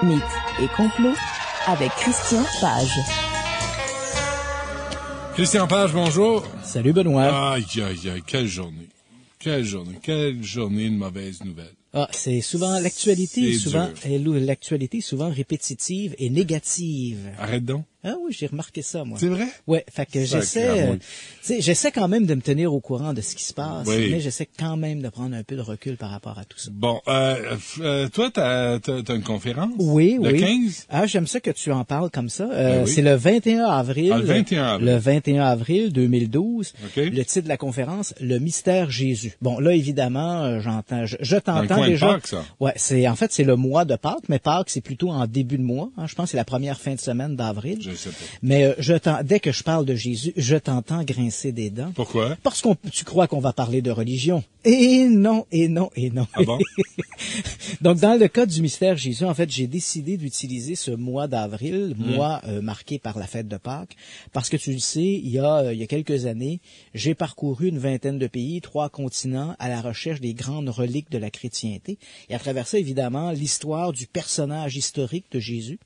Mythes et complots avec Christian Page. Christian Page, bonjour. Salut Benoît. Aïe, aïe, aïe, quelle journée. Quelle journée de mauvaises nouvelles. Ah, c'est souvent l'actualité, l'actualité est souvent répétitive et négative. Arrête donc. Ah oui, j'ai remarqué ça, moi. C'est vrai? Ouais, fait que j'essaie quand même de me tenir au courant de ce qui se passe, mais j'essaie quand même de prendre un peu de recul par rapport à tout ça. Bon, toi, t'as une conférence? Oui. Le 15? Ah, j'aime ça que tu en parles comme ça. C'est le 21 avril. Le 21 avril. Le 21 avril 2012. Okay. Le titre de la conférence, Le mystère Jésus. Bon, là, évidemment, je t'entends déjà. Dans le coin de Pâques, ça? Ouais, c'est le mois de Pâques, mais Pâques, c'est plutôt en début de mois. Hein, je pense que c'est la première fin de semaine d'avril. Je sais pas. Mais dès que je parle de Jésus, je t'entends grincer des dents. Pourquoi? Parce tu crois qu'on va parler de religion. Et non. Ah bon? Donc, dans le cas du mystère Jésus, en fait, j'ai décidé d'utiliser ce mois d'avril, mois marqué par la fête de Pâques, parce que tu le sais, il y a quelques années, j'ai parcouru une vingtaine de pays, 3 continents, à la recherche des grandes reliques de la chrétienté, et à travers ça, évidemment, l'histoire du personnage historique de Jésus.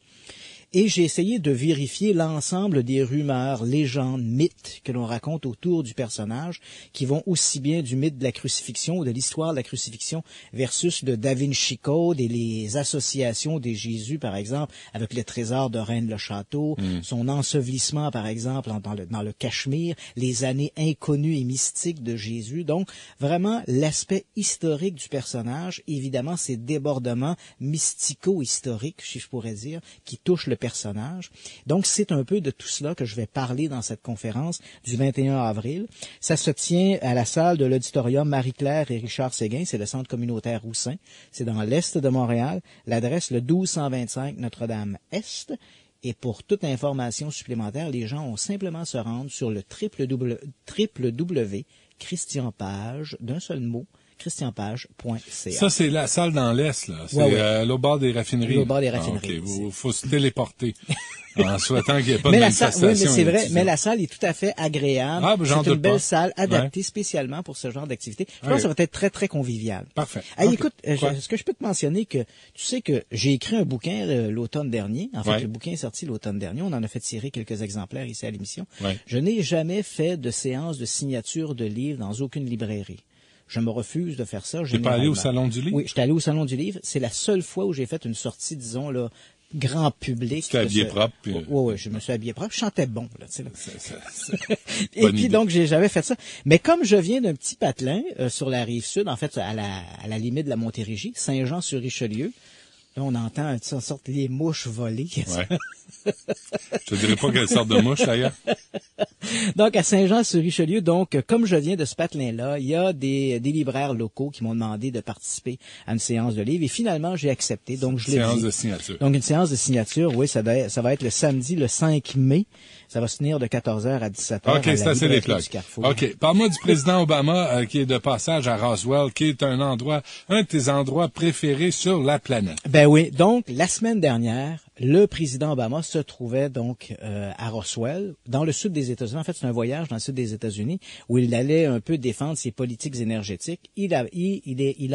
Et j'ai essayé de vérifier l'ensemble des rumeurs, légendes, mythes que l'on raconte autour du personnage, qui vont aussi bien du mythe de la crucifixion ou de l'histoire de la crucifixion versus le Da Vinci Code et les associations des Jésus, par exemple, avec le trésor de Rennes-le-Château, son ensevelissement, par exemple, dans le Cachemire, les années inconnues et mystiques de Jésus. Donc, vraiment, l'aspect historique du personnage, évidemment, ces débordements mystico-historiques, si je pourrais dire, qui touchent le personnage. Donc, c'est un peu de tout cela que je vais parler dans cette conférence du 21 avril. Ça se tient à la salle de l'auditorium Marie-Claire et Richard Séguin. C'est le centre communautaire Roussin. C'est dans l'est de Montréal. L'adresse, le 1225 Notre-Dame-Est. Et pour toute information supplémentaire, les gens ont simplement à se rendre sur le www.christianpage, d'un seul mot, christianpage.ca. Ça, c'est la salle dans l'Est, là. C'est l'au bord des raffineries. L'au bord des raffineries. OK. Faut se téléporter. En souhaitant qu'il n'y ait pas de manifestation. Oui, mais c'est vrai. Mais la salle est tout à fait agréable. C'est une belle salle adaptée spécialement pour ce genre d'activité. Je pense que ça va être très, très convivial. Parfait. Hey, écoute, est-ce que je peux te mentionner que tu sais que j'ai écrit un bouquin l'automne dernier. En fait, le bouquin est sorti l'automne dernier. On en a fait tirer quelques exemplaires ici à l'émission. Je n'ai jamais fait de séance de signature de livres dans aucune librairie. Je me refuse de faire ça. Tu n'es pas allé au Salon du Livre? Oui, j'étais allé au Salon du Livre. C'est la seule fois où j'ai fait une sortie, disons, là, grand public. Tu t'es habillé propre. Oui, je me suis habillé propre. Je chantais bon, là, tu sais. Là. Et puis, donc, j'avais fait ça. Mais comme je viens d'un petit patelin sur la rive sud, en fait, à la limite de la Montérégie, Saint-Jean-sur-Richelieu, là, on entend en sorte les mouches voler. Ouais. Je te dirais pas quelle sorte de mouche, d'ailleurs. Donc, à Saint-Jean-sur-Richelieu, donc, comme je viens de ce patelin-là, il y a des libraires locaux qui m'ont demandé de participer à une séance de livres. Et finalement, j'ai accepté. Donc, séance de signature. Donc, une séance de signature, oui, ça va être le samedi, le 5 mai. Ça va se tenir de 14h à 17h. OK, c'est assez les plugs. OK. Parle-moi du président Obama, qui est de passage à Roswell, qui est un de tes endroits préférés sur la planète. Ben oui. Donc, la semaine dernière, le président Obama se trouvait donc à Roswell, dans le sud des États-Unis. En fait, c'est un voyage dans le sud des États-Unis où il allait un peu défendre ses politiques énergétiques. Il a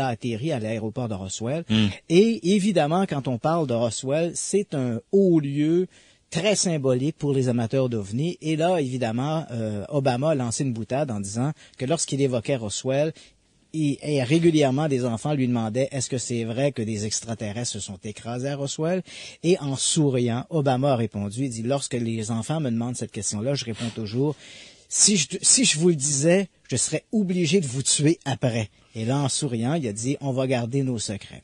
atterri à l'aéroport de Roswell. Et évidemment, quand on parle de Roswell, c'est un haut lieu très symbolique pour les amateurs d'OVNI. Et là, évidemment, Obama a lancé une boutade en disant que lorsqu'il évoquait Roswell, et régulièrement, des enfants lui demandaient « Est-ce que c'est vrai que des extraterrestres se sont écrasés à Roswell? » Et en souriant, Obama a répondu, il dit « Lorsque les enfants me demandent cette question-là, je réponds toujours « Si je vous le disais, je serais obligé de vous tuer après. » Et là, en souriant, il a dit « On va garder nos secrets. »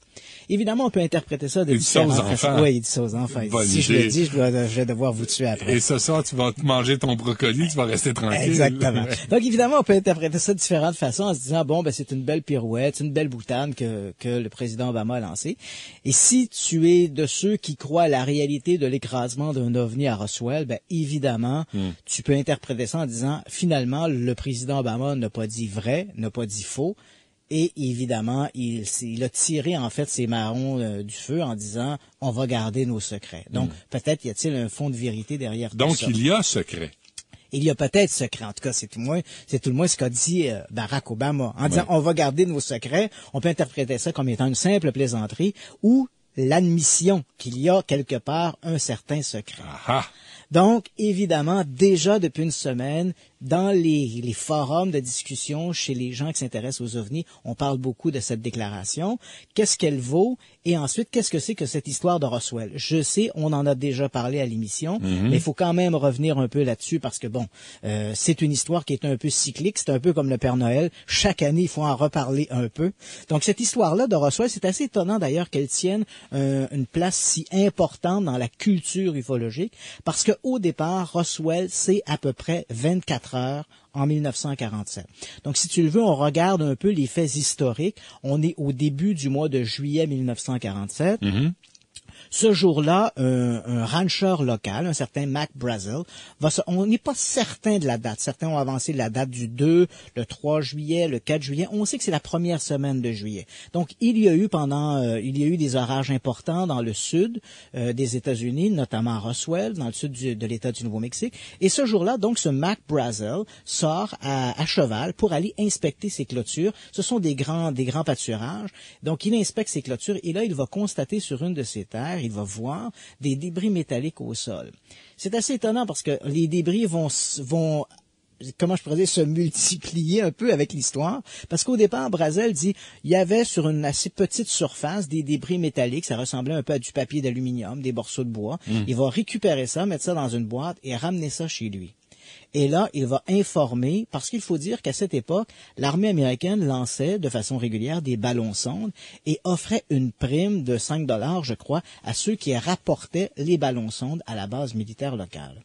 Évidemment, on peut interpréter ça de différentes façons. Oui, il dit ça aux enfants. Si je le dis, je vais devoir vous tuer après. Et ce soir, tu vas manger ton brocoli, tu vas rester tranquille. Exactement. Donc, évidemment, on peut interpréter ça de différentes façons en se disant, bon, ben, c'est une belle pirouette, une belle boutade que le président Obama a lancée. Et si tu es de ceux qui croient à la réalité de l'écrasement d'un ovni à Roswell, ben, évidemment, tu peux interpréter ça en disant, finalement, le président Obama n'a pas dit vrai, n'a pas dit faux. Et évidemment, il a tiré en fait ses marrons du feu en disant « on va garder nos secrets ». Donc, peut-être y a-t-il un fond de vérité derrière tout ça. Donc, il y a secret. Il y a peut-être secret. En tout cas, c'est tout le moins ce qu'a dit Barack Obama. En disant « on va garder nos secrets », on peut interpréter ça comme étant une simple plaisanterie ou l'admission qu'il y a quelque part un certain secret. Ah. Donc, évidemment, déjà depuis une semaine, dans les forums de discussion chez les gens qui s'intéressent aux ovnis, on parle beaucoup de cette déclaration. Qu'est-ce qu'elle vaut? Et ensuite, qu'est-ce que c'est que cette histoire de Roswell? Je sais, on en a déjà parlé à l'émission, mais il faut quand même revenir un peu là-dessus parce que, bon, c'est une histoire qui est un peu cyclique. C'est un peu comme le Père Noël. Chaque année, il faut en reparler un peu. Donc, cette histoire-là de Roswell, c'est assez étonnant d'ailleurs qu'elle tienne une place si importante dans la culture ufologique parce que au départ, Roswell, c'est à peu près 24 heures en 1947. Donc, si tu le veux, on regarde un peu les faits historiques. On est au début du mois de juillet 1947. Ce jour-là, un rancher local, un certain Mac Brazel, on n'est pas certain de la date. Certains ont avancé la date du 2, le 3 juillet, le 4 juillet. On sait que c'est la première semaine de juillet. Donc, il y a eu des orages importants dans le sud des États-Unis, notamment à Roswell, dans le sud de l'État du Nouveau-Mexique. Et ce jour-là, donc, ce Mac Brazel sort à cheval pour aller inspecter ses clôtures. Ce sont des grands pâturages. Donc, il inspecte ses clôtures et là, il va constater sur une de ses terres, il va voir des débris métalliques au sol. C'est assez étonnant parce que les débris vont comment je pourrais dire, se multiplier un peu avec l'histoire. Parce qu'au départ, Brazel dit, il y avait sur une assez petite surface des débris métalliques, ça ressemblait un peu à du papier d'aluminium, des morceaux de bois. Il va récupérer ça, mettre ça dans une boîte et ramener ça chez lui. Et là, il va informer, parce qu'il faut dire qu'à cette époque, l'armée américaine lançait de façon régulière des ballons-sondes et offrait une prime de 5 $, je crois, à ceux qui rapportaient les ballons-sondes à la base militaire locale.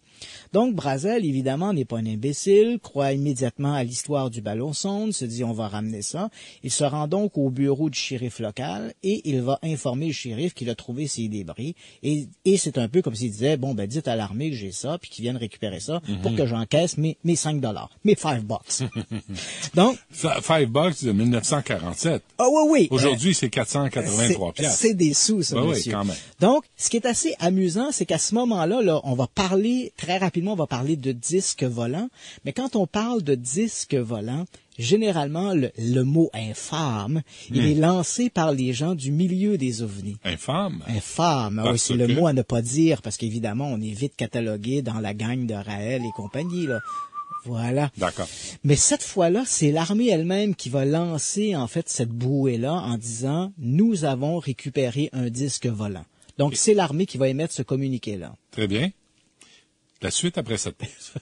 Donc, Brazel, évidemment, n'est pas un imbécile, croit immédiatement à l'histoire du ballon-sonde, se dit on va ramener ça. Il se rend donc au bureau du shérif local et il va informer le shérif qu'il a trouvé ces débris. Et c'est un peu comme s'il disait, bon, ben, dites à l'armée que j'ai ça, puis qu'ils viennent récupérer ça pour que j'encaisse mes 5 $, mes $5. Donc. $5 de 1947. Ah oui. Aujourd'hui, c'est 483 piastres. C'est des sous, ça, monsieur. Oui, quand même. Donc, ce qui est assez amusant, c'est qu'à ce moment-là, là, on va parler, très rapidement, on va parler de disques volants. Mais quand on parle de disques volants, généralement, le mot infâme, il est lancé par les gens du milieu des ovnis. Infâme? Infâme, oui, c'est le mot à ne pas dire, parce qu'évidemment, on est vite catalogué dans la gang de Raël et compagnie, là. Voilà. D'accord. Mais cette fois-là, c'est l'armée elle-même qui va lancer, en fait, cette bouée-là en disant, nous avons récupéré un disque volant. Donc, c'est l'armée qui va émettre ce communiqué-là. Très bien. La suite après cette pause.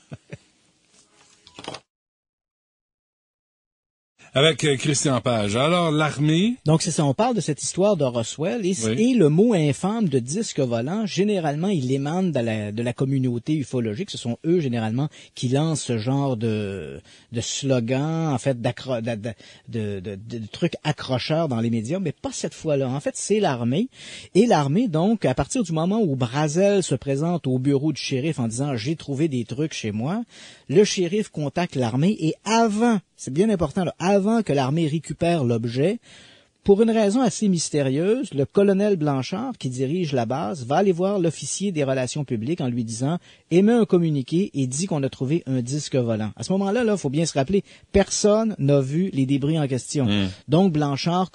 Avec Christian Page. Alors, l'armée... Donc, c'est ça, on parle de cette histoire de Roswell et le mot infâme de disque volant, généralement, il émane de la communauté ufologique. Ce sont eux, généralement, qui lancent ce genre de slogan, en fait, de trucs accrocheurs dans les médias, mais pas cette fois-là. En fait, c'est l'armée. Et l'armée, donc, à partir du moment où Brazel se présente au bureau du shérif en disant « j'ai trouvé des trucs chez moi », le shérif contacte l'armée et avant, c'est bien important, là, avant que l'armée récupère l'objet, pour une raison assez mystérieuse, le colonel Blanchard, qui dirige la base, va aller voir l'officier des relations publiques en lui disant « émet un communiqué et dit qu'on a trouvé un disque volant ». À ce moment-là, il faut bien se rappeler, personne n'a vu les débris en question. Donc Blanchard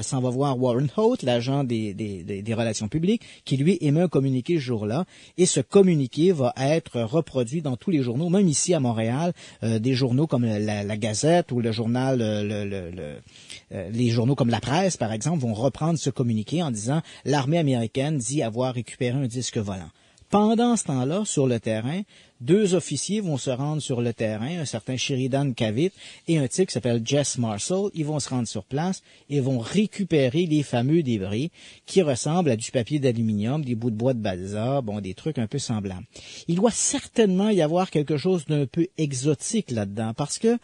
s'en va voir Warren Holt, l'agent des relations publiques, qui lui émet un communiqué ce jour-là. Et ce communiqué va être reproduit dans tous les journaux, même ici à Montréal, des journaux comme la Gazette ou le journal, les journaux comme la presse, par exemple, vont reprendre ce communiqué en disant « l'armée américaine dit avoir récupéré un disque volant ». Pendant ce temps-là, sur le terrain, 2 officiers vont se rendre sur le terrain, un certain Sheridan Cavitt et un type qui s'appelle Jess Marshall. Ils vont se rendre sur place et vont récupérer les fameux débris qui ressemblent à du papier d'aluminium, des bouts de bois de balsa, des trucs un peu semblables. Il doit certainement y avoir quelque chose d'un peu exotique là-dedans parce que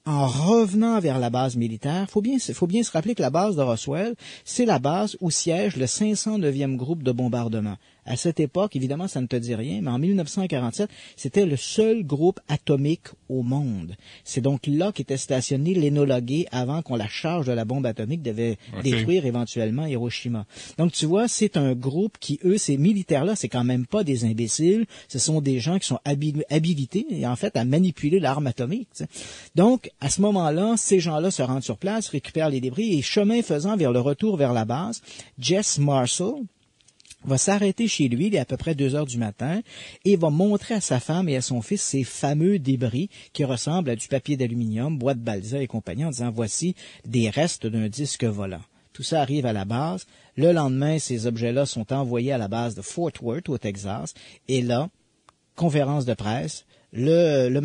en revenant vers la base militaire, faut bien se rappeler que la base de Roswell, c'est la base où siège le 509e groupe de bombardement. À cette époque, évidemment, ça ne te dit rien, mais en 1947, c'était le seul groupe atomique au monde. C'est donc là qu'était stationné l'Enola Gay avant qu'on la charge de la bombe atomique devait détruire éventuellement Hiroshima. Donc, tu vois, c'est un groupe qui, eux, ces militaires-là, c'est quand même pas des imbéciles, ce sont des gens qui sont habilités, en fait, à manipuler l'arme atomique. T'sais. Donc, à ce moment-là, ces gens-là se rendent sur place, récupèrent les débris, et chemin faisant vers le retour vers la base, Jess Marshall va s'arrêter chez lui, il est à peu près 2 heures du matin, et va montrer à sa femme et à son fils ces fameux débris qui ressemblent à du papier d'aluminium, bois de balsa et compagnie, en disant voici des restes d'un disque volant. Tout ça arrive à la base. Le lendemain, ces objets-là sont envoyés à la base de Fort Worth, au Texas, et là, conférence de presse, le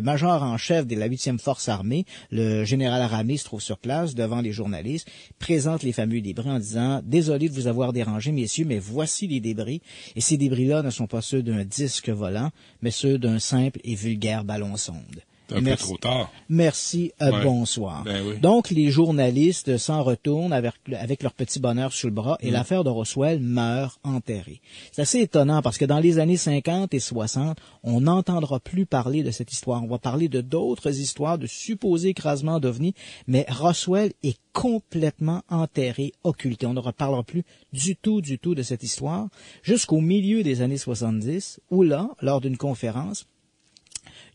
major en chef de la 8e force armée, le général Ramey, se trouve sur place devant les journalistes, présente les fameux débris en disant « Désolé de vous avoir dérangé, messieurs, mais voici les débris. » Et ces débris-là ne sont pas ceux d'un disque volant, mais ceux d'un simple et vulgaire ballon-sonde. Un peu trop tard. Merci, bonsoir. Ben oui. Donc, les journalistes s'en retournent avec leur petit bonheur sous le bras et l'affaire de Roswell meurt enterrée. C'est assez étonnant parce que dans les années 50 et 60, on n'entendra plus parler de cette histoire. On va parler de d'autres histoires de supposés écrasements d'ovnis, mais Roswell est complètement enterré, occulté. On ne reparlera plus du tout de cette histoire jusqu'au milieu des années 70 où là, lors d'une conférence,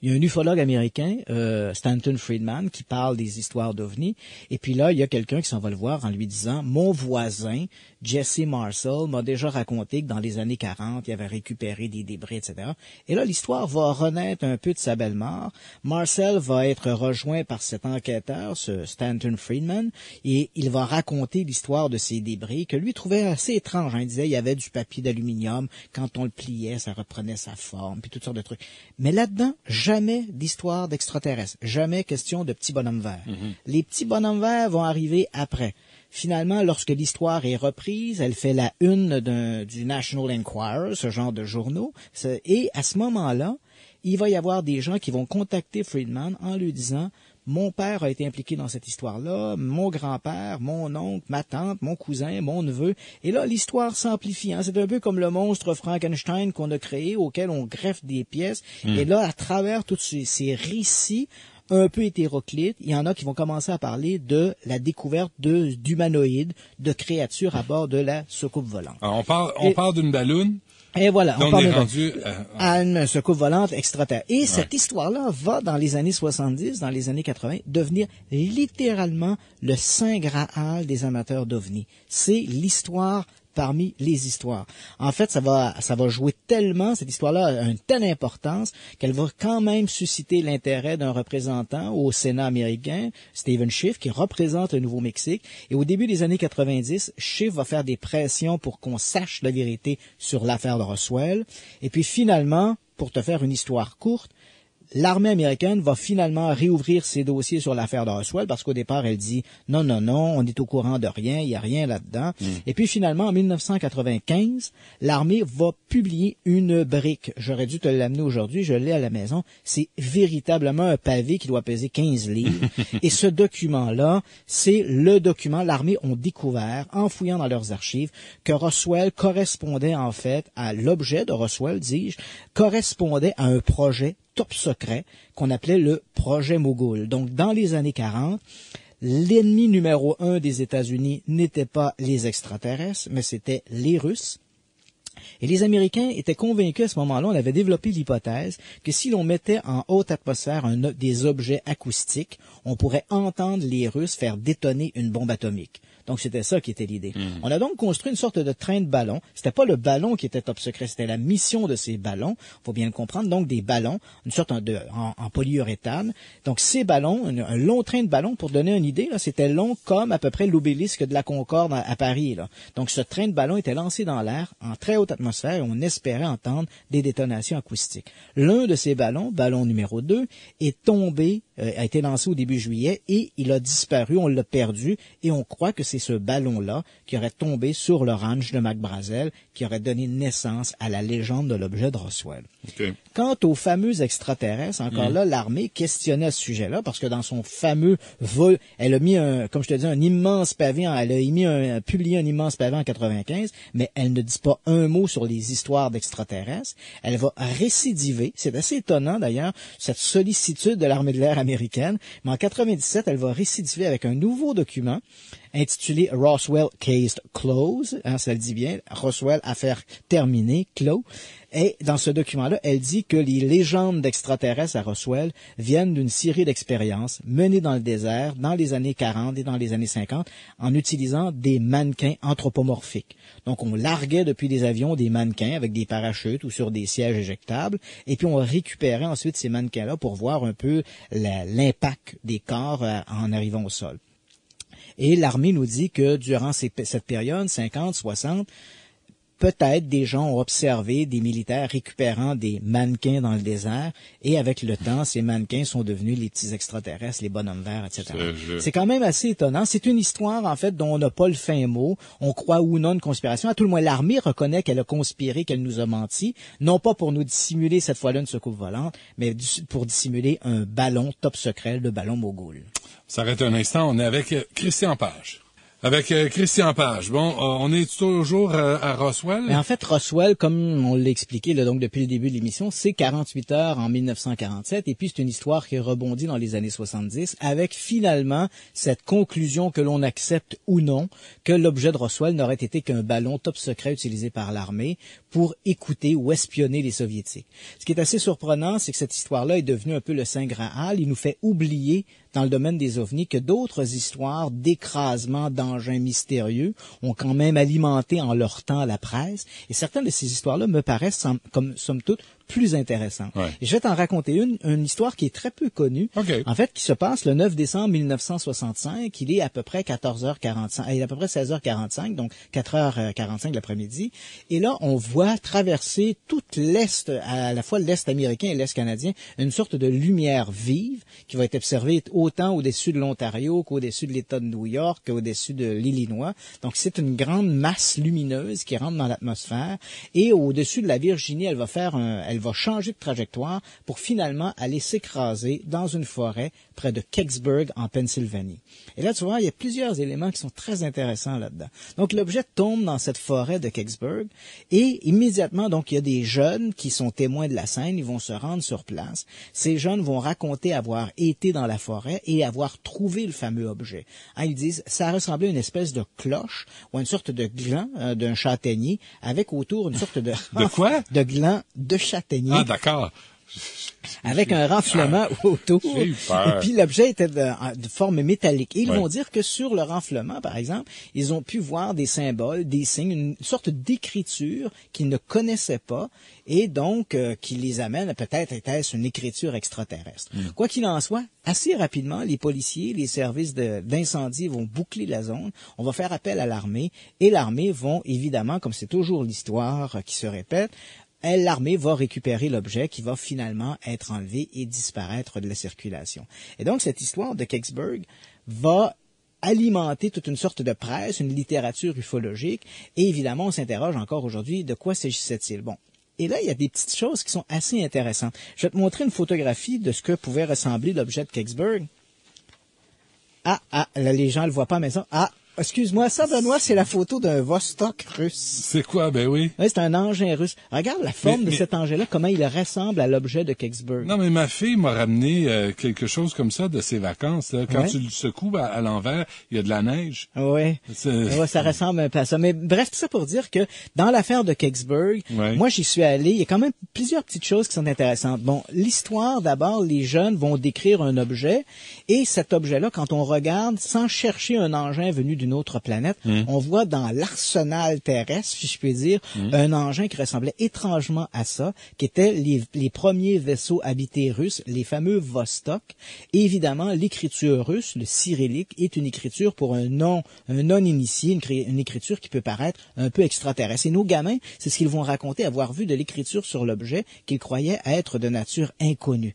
il y a un ufologue américain, Stanton Friedman, qui parle des histoires d'ovnis. Et puis là, il y a quelqu'un qui s'en va le voir en lui disant « Mon voisin, Jesse Marshall, m'a déjà raconté que dans les années 40, il avait récupéré des débris, etc. » Et là, l'histoire va renaître un peu de sa belle mort. Marshall va être rejoint par cet enquêteur, ce Stanton Friedman, et il va raconter l'histoire de ces débris que lui trouvait assez étrange. Il disait il y avait du papier d'aluminium, quand on le pliait, ça reprenait sa forme, puis toutes sortes de trucs. Mais là-dedans, jamais d'histoire d'extraterrestres, jamais question de petits bonhommes verts. Les petits bonhommes verts vont arriver après. Finalement, lorsque l'histoire est reprise, elle fait la une du National Enquirer, ce genre de journaux, et à ce moment-là, il va y avoir des gens qui vont contacter Friedman en lui disant « Mon père a été impliqué dans cette histoire-là, mon grand-père, mon oncle, ma tante, mon cousin, mon neveu. » Et là, l'histoire s'amplifie. Hein? C'est un peu comme le monstre Frankenstein qu'on a créé, auquel on greffe des pièces. Et là, à travers tous ces récits un peu hétéroclites, il y en a qui vont commencer à parler de la découverte d'humanoïdes, de créatures à bord de la soucoupe volante. Alors, on parle d'une balloune. Et voilà, on est rendu à une soucoupe volante extraterrestre. Et cette histoire-là va, dans les années 70, dans les années 80, devenir littéralement le saint graal des amateurs d'ovnis. C'est l'histoire parmi les histoires. En fait, ça va jouer tellement, cette histoire-là a une telle importance qu'elle va quand même susciter l'intérêt d'un représentant au Sénat américain, Stephen Schiff, qui représente le Nouveau-Mexique. Et au début des années 90, Schiff va faire des pressions pour qu'on sache la vérité sur l'affaire de Roswell. Et puis finalement, pour te faire une histoire courte, l'armée américaine va finalement réouvrir ses dossiers sur l'affaire de Roswell parce qu'au départ, elle dit non, on est au courant de rien, il n'y a rien là-dedans. Et puis finalement, en 1995, l'armée va publier une brique. J'aurais dû te l'amener aujourd'hui, je l'ai à la maison. C'est véritablement un pavé qui doit peser 15 livres. Et ce document-là, c'est le document, l'armée ont découvert, en fouillant dans leurs archives, que Roswell correspondait en fait à l'objet de Roswell, dis-je, correspondait à un projet top secret qu'on appelait le projet Mogul. Donc, dans les années 40, l'ennemi numéro 1 des États-Unis n'était pas les extraterrestres, mais c'était les Russes. Et les Américains étaient convaincus à ce moment-là, on avait développé l'hypothèse que si l'on mettait en haute atmosphère des objets acoustiques, on pourrait entendre les Russes faire détonner une bombe atomique. Donc, c'était ça qui était l'idée. On a donc construit une sorte de train de ballon. C'était pas le ballon qui était top secret, c'était la mission de ces ballons. Faut bien le comprendre. Donc, des ballons, une sorte en polyuréthane. Donc, ces ballons, un long train de ballon, pour donner une idée, là, c'était long comme à peu près l'obélisque de la Concorde à Paris, là. Donc, ce train de ballon était lancé dans l'air en très haute atmosphère et on espérait entendre des détonations acoustiques. L'un de ces ballons, ballon numéro 2, est tombé a été lancé au début juillet et il a disparu, on l'a perdu et on croit que c'est ce ballon-là qui aurait tombé sur le ranch de McBrazel qui aurait donné naissance à la légende de l'objet de Roswell. Okay. Quant aux fameux extraterrestres, encore là, l'armée questionnait ce sujet-là parce que dans son fameux vol, elle a mis comme je te dis, un immense pavé, publié un immense pavé en 95, mais elle ne dit pas un mot sur les histoires d'extraterrestres. Elle va récidiver, c'est assez étonnant d'ailleurs, cette sollicitude de l'armée de l'air américaine, mais en 97, elle va récidiver avec un nouveau document intitulé Roswell Case Closed, ça le dit bien, Roswell affaire terminée, clos. Et dans ce document-là, elle dit que les légendes d'extraterrestres à Roswell viennent d'une série d'expériences menées dans le désert dans les années 40 et dans les années 50 en utilisant des mannequins anthropomorphiques. Donc, on larguait depuis des avions des mannequins avec des parachutes ou sur des sièges éjectables et puis on récupérait ensuite ces mannequins-là pour voir un peu l'impact des corps en arrivant au sol. Et l'armée nous dit que durant cette période, 50, 60, peut-être des gens ont observé des militaires récupérant des mannequins dans le désert et avec le temps, ces mannequins sont devenus les petits extraterrestres, les bonhommes verts, etc. C'est quand même assez étonnant. C'est une histoire, en fait, dont on n'a pas le fin mot. On croit ou non une conspiration. À tout le moins, l'armée reconnaît qu'elle a conspiré, qu'elle nous a menti, non pas pour nous dissimuler cette fois-là une soucoupe volante, mais pour dissimuler un ballon top secret, le ballon Mogul. On s'arrête un instant, on est avec Christian Page. Avec Christian Page. Bon, on est toujours à Roswell. Mais en fait, Roswell, comme on l'a expliqué là, donc depuis le début de l'émission, c'est 48 heures en 1947, et puis c'est une histoire qui rebondit dans les années 70, avec finalement cette conclusion que l'on accepte ou non, que l'objet de Roswell n'aurait été qu'un ballon top secret utilisé par l'armée pour écouter ou espionner les Soviétiques. Ce qui est assez surprenant, c'est que cette histoire-là est devenue un peu le Saint Graal. Il nous fait oublier dans le domaine des ovnis que d'autres histoires d'écrasement d'engins mystérieux ont quand même alimenté en leur temps la presse. Et certaines de ces histoires-là me paraissent comme, somme toute, plus intéressantes. Ouais. Et je vais t'en raconter une histoire qui est très peu connue. Okay. En fait, qui se passe le 9 décembre 1965. Il est à peu près 14h45, il est à peu près 16h45, donc 4h45 l'après-midi. Et là, on voit traverser toute l'Est, à la fois l'Est américain et l'Est canadien, une sorte de lumière vive qui va être observée autant au-dessus de l'Ontario qu'au-dessus de l'État de New York, qu'au-dessus de l'Illinois. Donc, c'est une grande masse lumineuse qui rentre dans l'atmosphère. Et au-dessus de la Virginie, elle va changer de trajectoire pour finalement aller s'écraser dans une forêt près de Kecksburg, en Pennsylvanie. Et là, tu vois, il y a plusieurs éléments qui sont très intéressants là-dedans. Donc, l'objet tombe dans cette forêt de Kecksburg et immédiatement, donc, il y a des jeunes qui sont témoins de la scène, ils vont se rendre sur place. Ces jeunes vont raconter avoir été dans la forêt et avoir trouvé le fameux objet. Ils disent, ça ressemblait à une espèce de cloche ou à une sorte de gland d'un châtaignier avec autour une sorte de... De quoi? De gland de châtaignier. Ah, d'accord. Avec un renflement autour. Et puis l'objet était de forme métallique. Et ils vont dire que sur le renflement, par exemple, ils ont pu voir des symboles, des signes, une sorte d'écriture qu'ils ne connaissaient pas et donc qui les amène à peut-être était-ce une écriture extraterrestre. Quoi qu'il en soit, assez rapidement, les policiers, les services d'incendie vont boucler la zone. On va faire appel à l'armée et l'armée vont évidemment, comme c'est toujours l'histoire qui se répète, l'armée va récupérer l'objet qui va finalement être enlevé et disparaître de la circulation. Et donc, cette histoire de Kecksburg va alimenter toute une sorte de presse, une littérature ufologique, et évidemment, on s'interroge encore aujourd'hui de quoi s'agissait-il. Bon. Et là, il y a des petites choses qui sont assez intéressantes. Je vais te montrer une photographie de ce que pouvait ressembler l'objet de Kecksburg. Là, les gens ne le voient pas, mais ça... Excuse-moi, ça, Benoît, c'est la photo d'un Vostok russe. C'est quoi? Ben oui. Oui, c'est un engin russe. Regarde la forme de cet engin-là, comment il ressemble à l'objet de Kecksburg. Non, mais ma fille m'a ramené quelque chose comme ça de ses vacances. Là. Quand tu le secoues à l'envers, il y a de la neige. Oui. Ça ressemble un peu à ça. Mais bref, tout ça pour dire que dans l'affaire de Kecksburg, moi, j'y suis allé. Il y a quand même plusieurs petites choses qui sont intéressantes. Bon, l'histoire, d'abord, les jeunes vont décrire un objet. Et cet objet-là, quand on regarde, sans chercher un engin venu d'une autre planète, on voit dans l'arsenal terrestre, si je puis dire, un engin qui ressemblait étrangement à ça, qui étaient les premiers vaisseaux habités russes, les fameux Vostok. Et évidemment, l'écriture russe, le cyrillique, est une écriture pour un non-initié, une écriture qui peut paraître un peu extraterrestre. Et nos gamins, c'est ce qu'ils vont raconter, avoir vu de l'écriture sur l'objet qu'ils croyaient être de nature inconnue.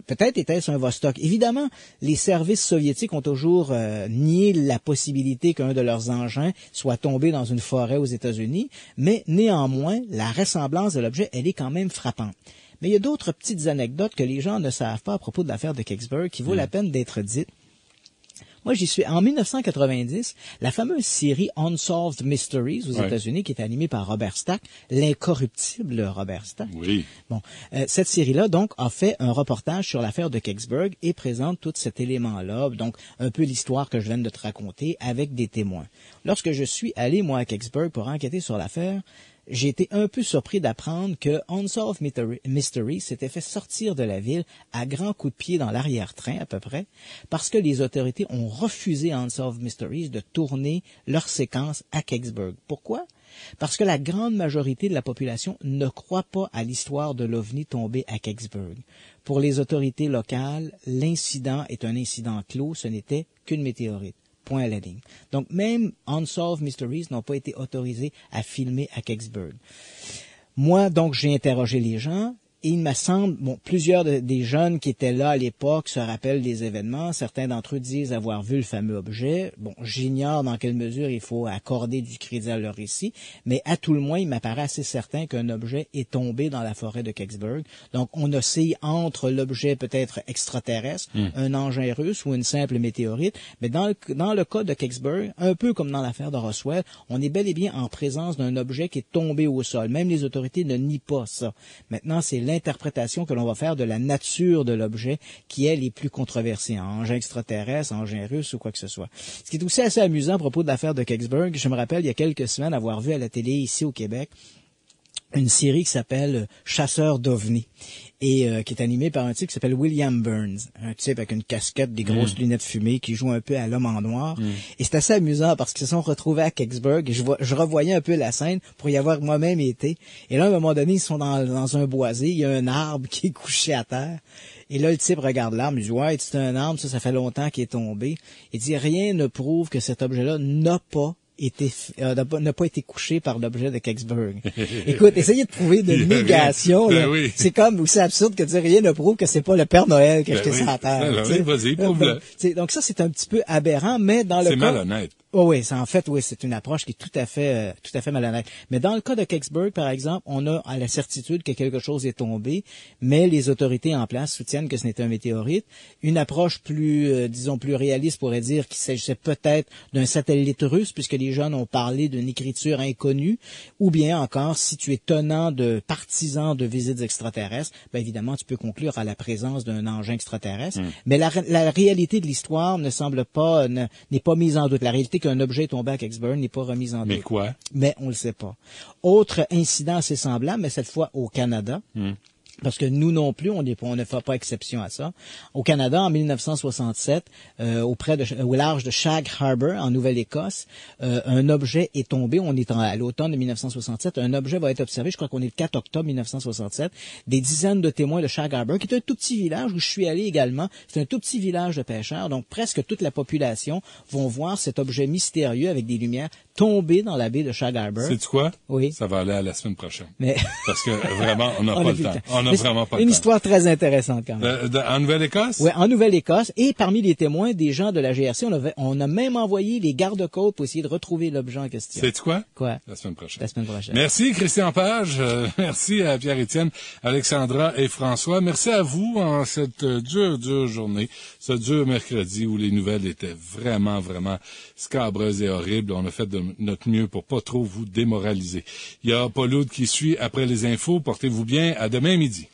Peut-être était-ce un Vostok. Évidemment, les services soviétiques ont toujours nié la possibilité qu'un de leurs engins soit tombé dans une forêt aux États-Unis, mais néanmoins, la ressemblance de l'objet, elle est quand même frappante. Mais il y a d'autres petites anecdotes que les gens ne savent pas à propos de l'affaire de Kecksburg qui vaut la peine d'être dites. Moi, j'y suis. En 1990, la fameuse série Unsolved Mysteries aux États-Unis, qui est animée par Robert Stack, l'incorruptible Robert Stack. Oui. Bon, cette série-là, donc, a fait un reportage sur l'affaire de Kecksburg et présente tout cet élément-là, donc un peu l'histoire que je viens de te raconter, avec des témoins. Lorsque je suis allé, moi, à Kecksburg pour enquêter sur l'affaire, j'ai été un peu surpris d'apprendre que Unsolved Mystery s'était fait sortir de la ville à grands coups de pied dans l'arrière-train, à peu près, parce que les autorités ont refusé à Unsolved Mysteries de tourner leur séquence à Kecksburg. Pourquoi? Parce que la grande majorité de la population ne croit pas à l'histoire de l'OVNI tombé à Kecksburg. Pour les autorités locales, l'incident est un incident clos, ce n'était qu'une météorite. Point à la ligne. Donc, même Unsolved Mysteries n'ont pas été autorisés à filmer à Kecksburg. Moi, donc, j'ai interrogé les gens et il me semble, bon, plusieurs des jeunes qui étaient là à l'époque se rappellent des événements. Certains d'entre eux disent avoir vu le fameux objet. Bon, j'ignore dans quelle mesure il faut accorder du crédit à leur récit, mais à tout le moins, il m'apparaît assez certain qu'un objet est tombé dans la forêt de Kecksburg. Donc, on oscille entre l'objet peut-être extraterrestre, un engin russe ou une simple météorite, mais dans le cas de Kecksburg, un peu comme dans l'affaire de Roswell, on est bel et bien en présence d'un objet qui est tombé au sol. Même les autorités ne nient pas ça. Maintenant, c'est l'interprétation que l'on va faire de la nature de l'objet qui est les plus controversées, engin extraterrestre, engin russe ou quoi que ce soit. Ce qui est aussi assez amusant à propos de l'affaire de Kecksburg, je me rappelle il y a quelques semaines avoir vu à la télé ici au Québec une série qui s'appelle Chasseurs d'OVNI et qui est animée par un type qui s'appelle William Burns, un type avec une casquette, des grosses lunettes fumées, qui joue un peu à l'homme en noir. Et c'est assez amusant parce qu'ils se sont retrouvés à Kecksburg et je revoyais un peu la scène pour y avoir moi-même été. Et là, à un moment donné, ils sont dans un boisé, il y a un arbre qui est couché à terre. Et là, le type regarde l'arbre, il dit « Ouais, c'est un arbre, ça fait longtemps qu'il est tombé. » Il dit « Rien ne prouve que cet objet-là n'a pas été couché par l'objet de Kecksburg. » Écoute, essayez de trouver de négation, là. Oui. C'est comme aussi absurde que de dire rien ne prouve que c'est pas le Père Noël qui a jeté ça à terre. Oui, vas-y, prouve-le. Donc ça, c'est un petit peu aberrant, mais dans le cas... C'est malhonnête. Oh oui, c'est une approche qui est tout à fait malhonnête. Mais dans le cas de Kecksburg, par exemple, on a la certitude que quelque chose est tombé, mais les autorités en place soutiennent que ce n'était un météorite. Une approche plus, disons, plus réaliste pourrait dire qu'il s'agissait peut-être d'un satellite russe, puisque les jeunes ont parlé d'une écriture inconnue, ou bien encore, si tu es tenant de partisans de visites extraterrestres, ben évidemment, tu peux conclure à la présence d'un engin extraterrestre. Mais la réalité de l'histoire ne semble pas, n'est pas mise en doute. La réalité qu'un objet est tombé à Kecksburg n'est pas remis en doute. Mais quoi? Mais on le sait pas. Autre incident assez semblable, mais cette fois au Canada. Parce que nous non plus, on ne fait pas exception à ça. Au Canada, en 1967, au large de Shag Harbour, en Nouvelle-Écosse, un objet est tombé. On est à l'automne de 1967. Un objet va être observé. Je crois qu'on est le 4 octobre 1967. Des dizaines de témoins de Shag Harbour, qui est un tout petit village où je suis allé également. C'est un tout petit village de pêcheurs. Donc, presque toute la population vont voir cet objet mystérieux avec des lumières tomber dans la baie de Shag Harbour. Sais-tu quoi? Oui. Ça va aller à la semaine prochaine. Mais... Parce que vraiment, on n'a pas le temps. On n'a vraiment pas le temps. Une histoire très intéressante quand même. En Nouvelle-Écosse? Oui, en Nouvelle-Écosse. Et parmi les témoins, des gens de la GRC, on a même envoyé les gardes-côtes pour essayer de retrouver l'objet en question. Sais-tu quoi? Quoi? La semaine prochaine. La semaine prochaine. Merci, Christian Page. Merci à Pierre-Étienne, Alexandra et François. Merci à vous en cette dure journée, ce dur mercredi où les nouvelles étaient vraiment scabreuses et horribles. On a fait de notre mieux pour pas trop vous démoraliser. Il y a Paul Oud qui suit après les infos. Portez-vous bien. À demain midi.